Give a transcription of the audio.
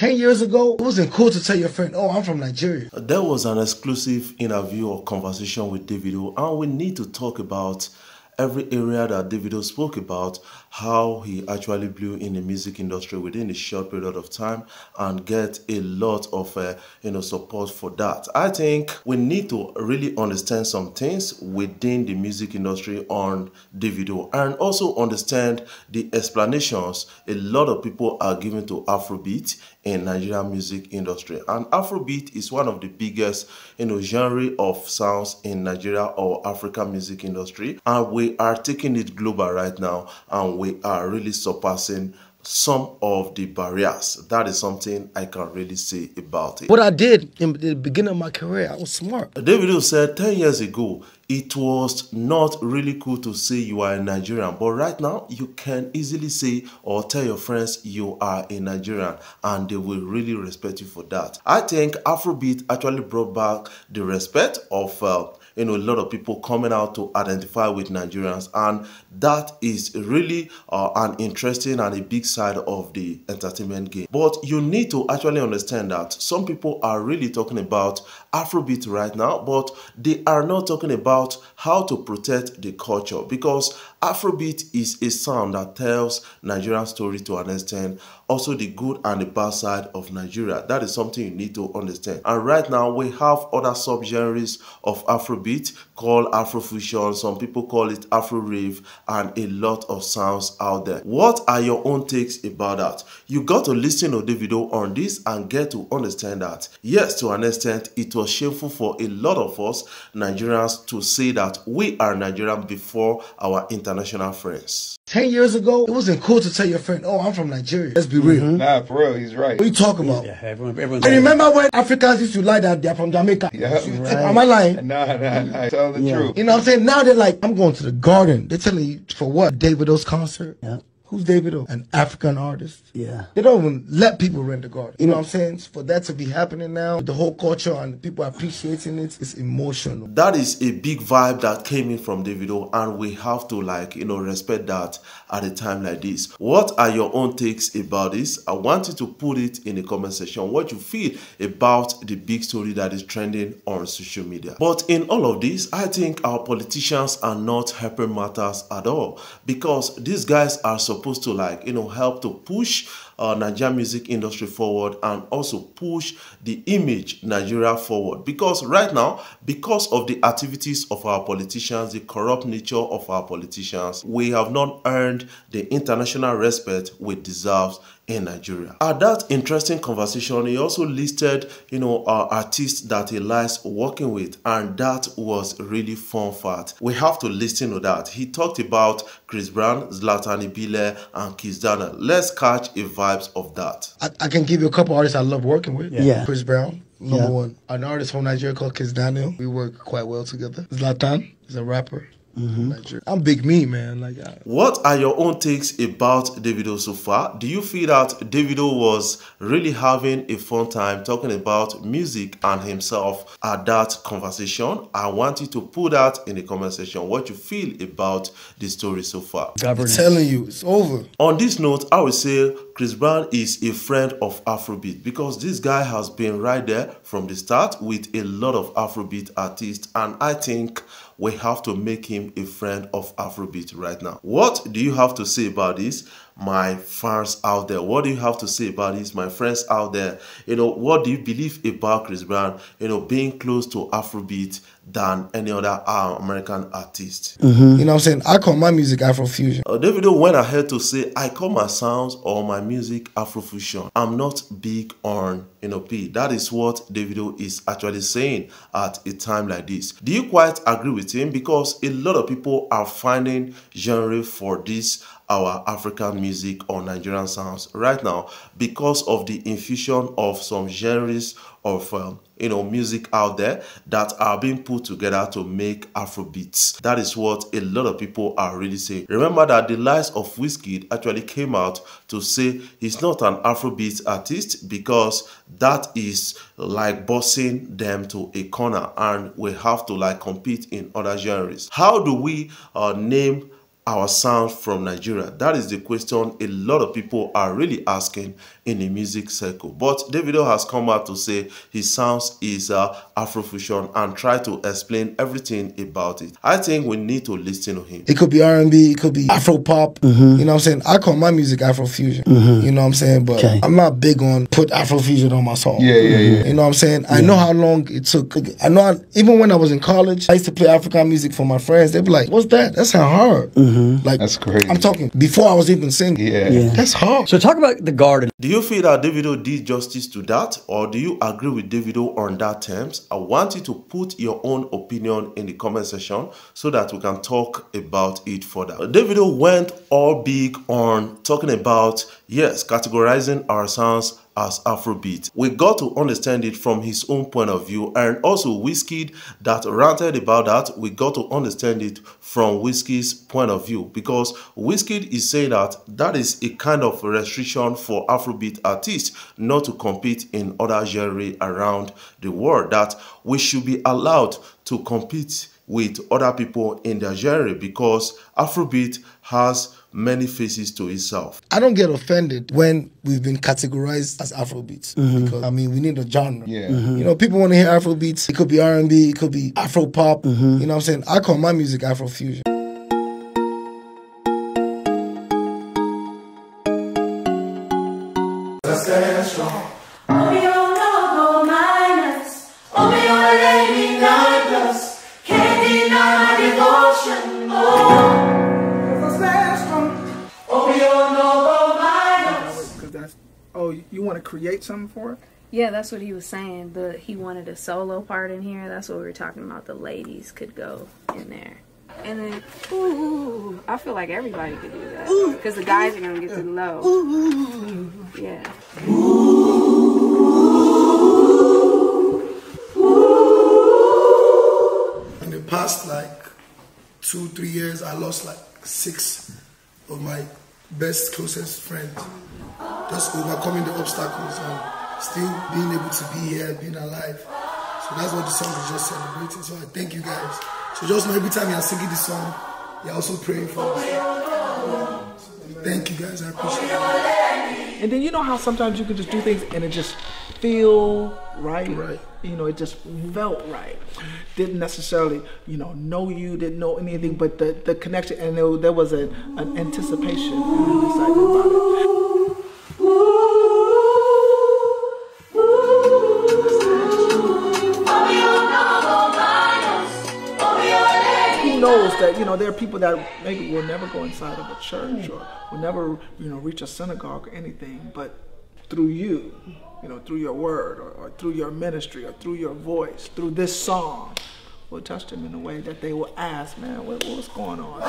10 years ago, it wasn't cool to tell your friend, oh, I'm from Nigeria. There was an exclusive interview or conversation with Davido, and we need to talk about every area that Davido spoke about, how he actually blew in the music industry within a short period of time and get a lot of support for that. I think we need to really understand some things within the music industry on Davido and also understand the explanations a lot of people are giving to Afrobeat in Nigerian music industry. And Afrobeat is one of the biggest genre of sounds in Nigeria or African music industry, and we are taking it global right now, and we are really surpassing some of the barriers. That is something I can really say about it. What I did in the beginning of my career, I was smart. Davido said 10 years ago, it was not really cool to say you are a Nigerian, but right now you can easily say or tell your friends you are a Nigerian, and they will really respect you for that. I think Afrobeat actually brought back the respect of a lot of people coming out to identify with Nigerians, and that is really an interesting and a big side of the entertainment game. But you need to actually understand that some people are really talking about Afrobeat right now, but they are not talking about how to protect the culture, because Afrobeat is a sound that tells Nigerian story to an extent, also the good and the bad side of Nigeria. That is something you need to understand. And right now we have other subgenres of Afrobeat called Afrofusion, some people call it Afro rave, and a lot of sounds out there. What are your own takes about that? You got to listen to Davido on this and get to understand that yes, to an extent it was shameful for a lot of us Nigerians to say that we are Nigerian before our international friends. 10 years ago, it wasn't cool to tell your friend, oh, I'm from Nigeria. Let's be real. Nah, for real, he's right. What are you talking about? Yeah, everyone. And remember when Africans used to lie that they're from Jamaica? Yeah. Right. Am I lying? Nah, tell the truth. You know what I'm saying? Now they're like, I'm going to the garden. They're telling you, for what? Davido's concert? Yeah. Who's Davido? An African artist. Yeah. They don't even let people rent the garden. You know what I'm saying? For that to be happening now, the whole culture and people appreciating it, it's emotional. That is a big vibe that came in from Davido, and we have to respect that at a time like this. What are your own takes about this? I want you to put it in the comment section, what you feel about the big story that is trending on social media. But in all of this, I think our politicians are not helping matters at all, because these guys are supposed to help to push Nigerian music industry forward and also push the image Nigeria forward, because right now, because of the activities of our politicians, the corrupt nature of our politicians, we have not earned the international respect we deserve in Nigeria. At that interesting conversation, he also listed artists that he likes working with, and that was really fun fact. We have to listen to that. He talked about Chris Brown, Zlatan Ibile, and Kiss Daniel. Let's catch a vibes of that. I can give you a couple artists I love working with. Yeah. Chris Brown, number one. An artist from Nigeria called Kiss Daniel. We work quite well together. Zlatan is a rapper. I'm big me, man. What are your own takes about Davido so far? Do you feel that Davido was really having a fun time talking about music and himself at that conversation? I want you to put that in the comment section, what you feel about the story so far. I'm telling you, it's over. On this note, I would say Chris Brown is a friend of Afrobeat, because this guy has been right there from the start with a lot of Afrobeat artists, and I think we have to make him a friend of Afrobeat right now. What do you have to say about this, my fans out there? What do you have to say about this, my friends out there? What do you believe about Chris Brown, being close to Afrobeat than any other American artist? You know what I'm saying? I call my music Afrofusion. Davido went ahead to say, I call my sounds or my music Afrofusion. I'm not big on P. That is what Davido is actually saying at a time like this. Do you quite agree with him? Because a lot of people are finding genre for this our African music or Nigerian sounds right now because of the infusion of some genres of music out there that are being put together to make Afrobeats. That is what a lot of people are really saying. Remember that the likes of Wizkid actually came out to say he's not an Afrobeat artist, because that is like bossing them to a corner, and we have to compete in other genres. How do we name our sound from Nigeria? That is the question a lot of people are really asking in the music circle. But Davido has come out to say his sounds is Afrofusion and try to explain everything about it. I think we need to listen to him. It could be R&B, it could be Afro-pop. You know what I'm saying? I call my music Afrofusion. You know what I'm saying? But I'm not big on put Afrofusion on my song. You know what I'm saying? I know how long it took. I know even when I was in college, I used to play African music for my friends. They'd be like, what's that? That sound hard. Like, that's crazy. I'm talking before I was even singing. That's hard. So talk about the garden. Do you feel that Davido did justice to that, or do you agree with Davido on that terms? I want you to put your own opinion in the comment section so that we can talk about it further. Davido went all big on talking about, yes, categorizing our sounds as Afrobeat. We got to understand it from his own point of view, and also Wizkid that ranted about that. We got to understand it from Wizkid's point of view, because Wizkid is saying that that is a kind of restriction for Afrobeat artists not to compete in other genres around the world, that we should be allowed to compete with other people in their genre because Afrobeat has many faces to itself. I don't get offended when we've been categorized as Afrobeats because, I mean, we need a genre. You know, people want to hear Afrobeats. It could be R&B, it could be Afro-pop. You know what I'm saying? I call my music Afrofusion. Oh, you want to create something for it? Yeah, that's what he was saying. He wanted a solo part in here. That's what we were talking about. The ladies could go in there. And then, ooh, I feel like everybody could do that. Because the guys are going to get to the low. Ooh. Yeah. In the past, like 2-3 years, I lost like 6 of my best, closest friends. Just overcoming the obstacles and still being able to be here, being alive. So that's what the song is just celebrating. So I thank you guys. So just know every time you're singing this song, you're also praying for us. Thank you guys, I appreciate it. And then you know how sometimes you can just do things and it just feel right? You know, it just felt right. Didn't necessarily, you know you, didn't know anything, but the connection, and there was an anticipation and an excitement about it. Knows that, you know, there are people that maybe will never go inside of a church or will never, you know, reach a synagogue or anything, but through you, you know, through your word or through your ministry or through your voice, through this song, will touch them in a way that they will ask, man, what's going on?